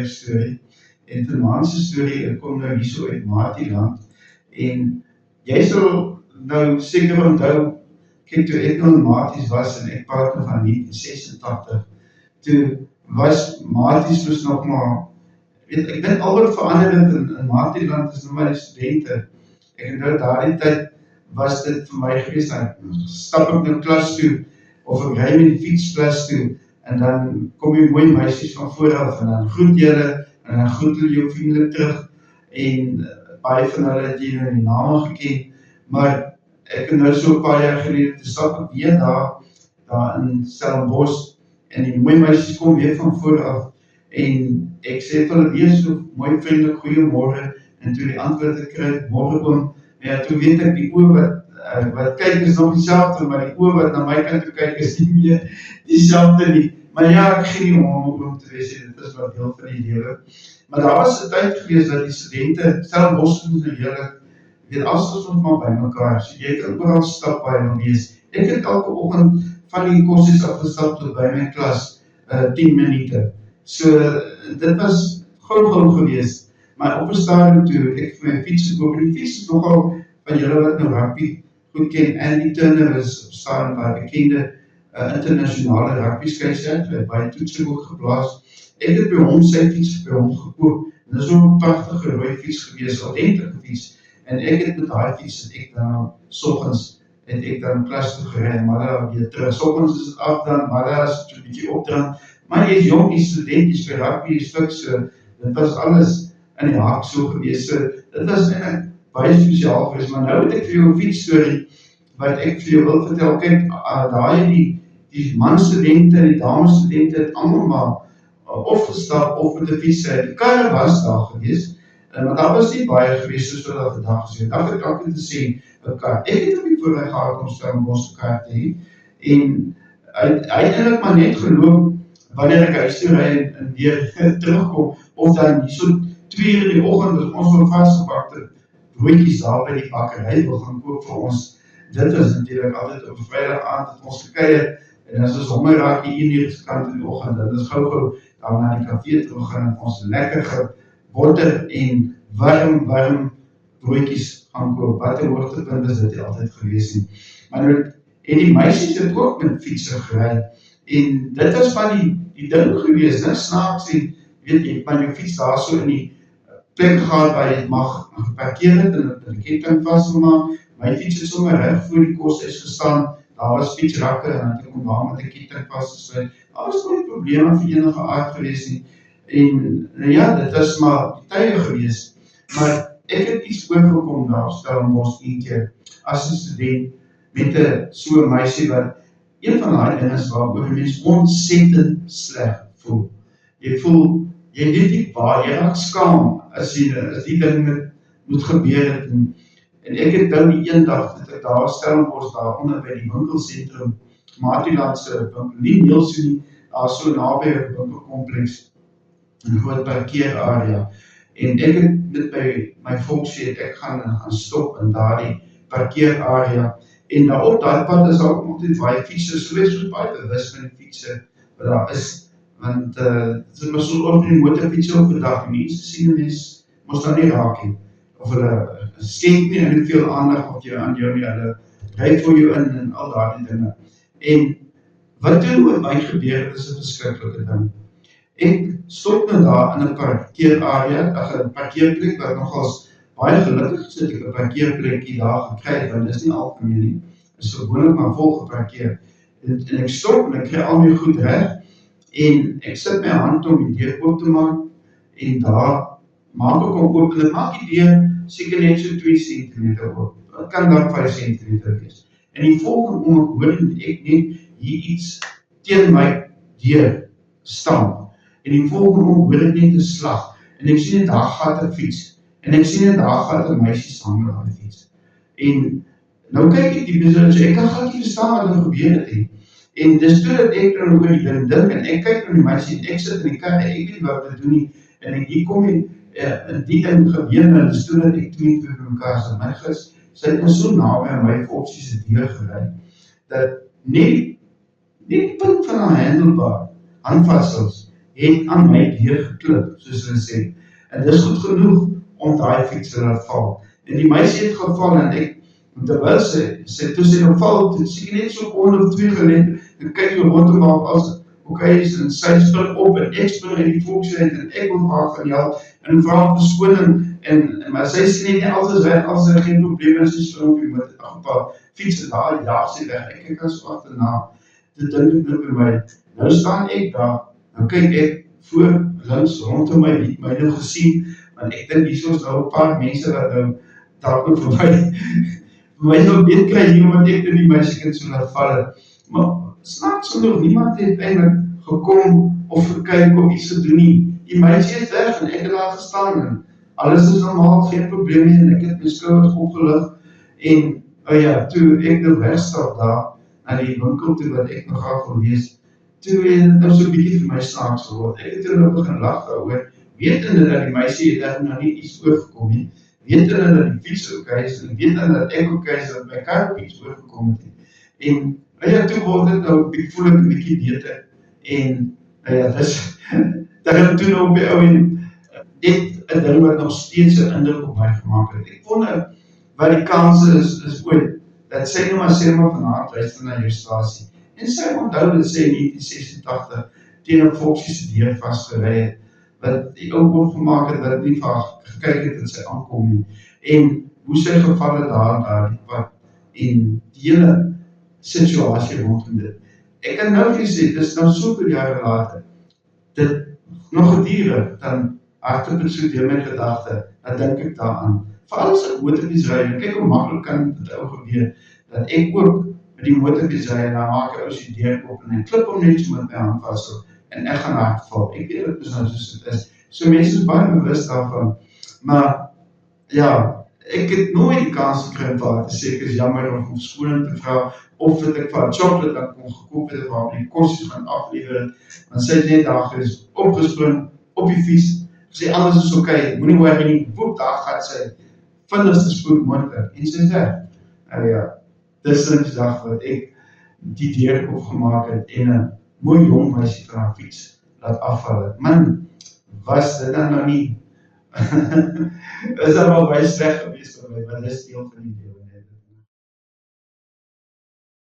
storie. En vanaand se storie, ek kom nou hierso uit Maatieland. En jy sal nou seker onthou, kyk toe ek nou in Maties was en ek praat nou van 1986, toe was Maties dus nog maar, ek dink al wat verander het in Maatieland is nou maar die studente. Ek onthou daardie tyd was dit vir my gewees, dan stap ek nou klas toe, of ek ry met die fiets klas toe, en dan kom die mooi meisies van vooraf, en dan groet julle, en dan groet hulle jou vriendelik terug, en baie van hulle het jy nou die name geken, maar ek het nou so 'n paar jaar gelede, te stap ek weer daar in Stellenbosch, en die mooi meisies kom weer van vooraf, en ek sê vir hulle weer so mooi vriendelik goeiemorgen, en toe die antwoord ek kry, morgen oom, ja, toe weet ek die oor wat kyk is nog dieselfde, maar die oor wat na my kant toe kyk is nie meer dieselfde nie. Maar ja, ek gee nie om te wees, dit is wat deel van die lewe. Maar daar was 'n tyd gewees dat die studente, Stellenbosch doen nou heerlik, weet afstand ons maar by mekaar, so jy kan oral stap by en wees. Ek het elke oggend van die kosses afgestap tot by my klas, 10 minute. So, dit was gou gewees. Maar op 'n stadium toe ek vir my fiets gekoop, en die fiets is nogal van julle wat nou rugby goed ken, Andy Turner is op stadium baie bekende internasionale rugby skeiersers, hy het baie toetse ook geblaas. Ek het by hom sy fiets by hom gekoop, en dit is ook 'n pragtige rooi fiets gewees, 'n ordentlike fiets, en ek het met daai fiets, en ek dan soggens, het ek dan klas toe gery, maar daar weer terug, soggens is het af dan, maar daar is het 'n bietjie opdraand, maar jy is jong, jy is student, jy is by rugby, jy is fiks, so, dit was alles in die haak so gewees, so, dit was eintlik baie spesiaal gewees, maar nou het ek vir jou 'n fietsstorie, wat ek vir jou wil vertel, kyk, daai die man-studente en die dame-studente het allemaal maar opgestap of met die fiets, die karre was daar gewees, maar daar was nie baie gewees soos wat daar vandag gesê, daar het ek te sê, ek het ook nie vooruit gehad om Stellenbosch kaart te hê, en uiteindelik maar net geloop, wanneer ek huis toe ry en weer terugkom, of dan die so 2 uur in die oggend, as ons wel vastgepakte broodjies daar by die bakkerij wil gaan koop vir ons. Dit is natuurlijk altyd op vrijdag aand het ons gekuier, en as ons honger raak die 1 uur kant in die oggend, dan is gauw daar na die café toe gaan en ons lekker botter en warm broodjies gaan koop. Wat die hoogtepunt is dit altyd gewees nie. Maar nou het die meisies het ook met fietsen gery, en dit was van die ding gewees, ne, snaaks en, weet jy, van jou fiets daar so in die plek gehad waar jy het mag geparkeer het en die ketting vastgemaak. My fiets het sommer reg voor die koshuis gestaan, daar was fietsrakke en dan kom daar met die ketting vastgesluit. Daar was nooit probleme vir enige aard gewees nie. En ja, dit is maar die tye gewees. Maar ek het iets oorgekom daar op Stellenbosch een keer as 'n student met so 'n meisie wat een van daai dinge is waaroor 'n mens ontsettend sleg voel. Jy voel, jy weet nie waar, jy raak skaam as die ding moet gebeur het. En ek het nou die een dag, dat ek daar Stellenbosch daar onder by die winkelsentrum, Maatielandse winkel, nie Nielsen nie, daar so naby 'n winkelkompleks, 'n groot parkeerarea. En ek het met my volks sê, ek gaan stop in daardie parkeerarea. En daar op daai pad is daar ook altyd baie fietsen, so wees soos baie bewus van die fietsen wat daar is. Want dit is maar so ook die motorfietsen op vandag, die mense sien en mens moes daar nie raak hê. Of hulle skenk nie en veel aandag op jou aan jou nie, hulle ry vir jou in en al daardie dinge. En wat toe met my gebeur het, is 'n verskriklike ding. Ek stop nou daar in 'n parkeerarea, 'n parkeerplek wat nogals baie gelukkig is, dat ek 'n parkeerplekkie daar gekry, want dit is nie algemeen nie, is gewoonlik maar vol geparkeer. En ek stop en ek kry al my goed reg, en ek sit my hand om die deur oop te maak, en daar maak ek hom oop, en ek maak die deur seker net so 2 cm oop, het kan dan 5 cm wees. En die volgende oomblik hoor ek net hier iets teen my deur stamp, en die volgende oomblik hoor ek net 'n slag, en ek sien net daar gaat 'n fiets, en ek sien net daar gaat 'n meisie saam met die fiets. En nou kyk ek die persoon, so ek kan glad nie verstaan wat er gebeur het nie. En dis toe dat ek dan oor die ding dink, en ek kyk na die meisie, en ek sit in die kar, en ek weet wat te doen nie, en hier kom die ding gebeur, en dis toe dat ek 2 by mekaar sit, my gis, sy het ons so naby aan my opties se deur gery, dat net die punt van haar handelbaar, handvatsels, het aan my deur geklip, soos hulle sê. En dis goed genoeg om daai fiets te laat val. En die meisie het geval en ek, terwyl sy toe sy nou val, toe sê ek net so 1 of 2 gelede, en kyk jy rondom haar as, okay, en sy spring op en ek spring in die volksheid en ek wil haar gaan help en vra om verskoning en maar sy sê nie alles reg, as sy geen probleme is, sy spring op die motor, ag pa, fiets en daar, ja, sy weg, ek kyk as agterna, dit dink ek nou by my, nou staan ek daar, nou kyk ek voor, links, rondom my, wie het my nou gesien, want ek dink hier soos nou 'n paar mense wat nou dalk ook vir my nou weet kry hier, want ek in die meisiekind so laat val. Maar snaaks genoeg, niemand het eintlik gekom of gekyk of iets gedoen nie. Die meisie is weg en ek het daar gestaan en alles is normaal, geen probleem nie en ek het my skouers opgelig en ja, toe ek nou wegstap daar na die winkel toe wat ek nog graag wil wees, toe het nou so 'n bietjie vir my snaaks geword. Ek het toe nou begin lag daaroor, wetende dat die meisie het nou nie iets oorgekom nie, wetende dat die fiets okay is, en wetende dat ek okay is, dat my kar op iets oorgekom het. En ja, toe word het nou, ek voel ek 'n bietjie beter, en ja, dis, dat het toe nou op die ou en net 'n ding wat nog steeds 'n indruk op my gemaak het. Ek wonder wat die kans is ooit, dat sy nou maar sê maar vanavond luister na jou stasie, en sy onthou dat sy in 1986 teen 'n volksie se deur vasgery het, wat die ou opgemaak het, wat nie vir gekyk het dat sy aankom nie, en hoe sy geval het daar die pad, en die hele situasie rondom dit. Ek kan nou vir sê, dis nou soveel jare later, dit nog gedurende, dan hardloop het so deur my gedagte, dan dink ek daaraan, veral as ek motorfiets ry, en kyk hoe maklik kan dit ou gebeur, dat ek ook met die motorfiets ry, en dan maak ek ou sy deur op, en ek klip hom net so met my hand vast, en ek gaan hard val. Ek weet dit is nou soos dit is. So mense is baie bewus daarvan, maar ja, ek het nooit die kans gekry om vir haar te sê, ek is jammer om verskoning te vra, of dat ek vir haar chocolate dan kon gekoop het, of haar die kosjes gaan aflewer het, want sy het net daar is opgespring, op die fiets, sê alles is okay, moenie worry nie, woep, daar gaat sy, vinnigste spoed moontlik, en sy is weg. Nou ja, dis die dag wat ek die deur opgemaak het, en 'n mooi jong meisie van haar fiets laat afval het. Man, was dit dan nou nie, is dat wel baie sleg geweest vir my, want dit is deel van die lewe.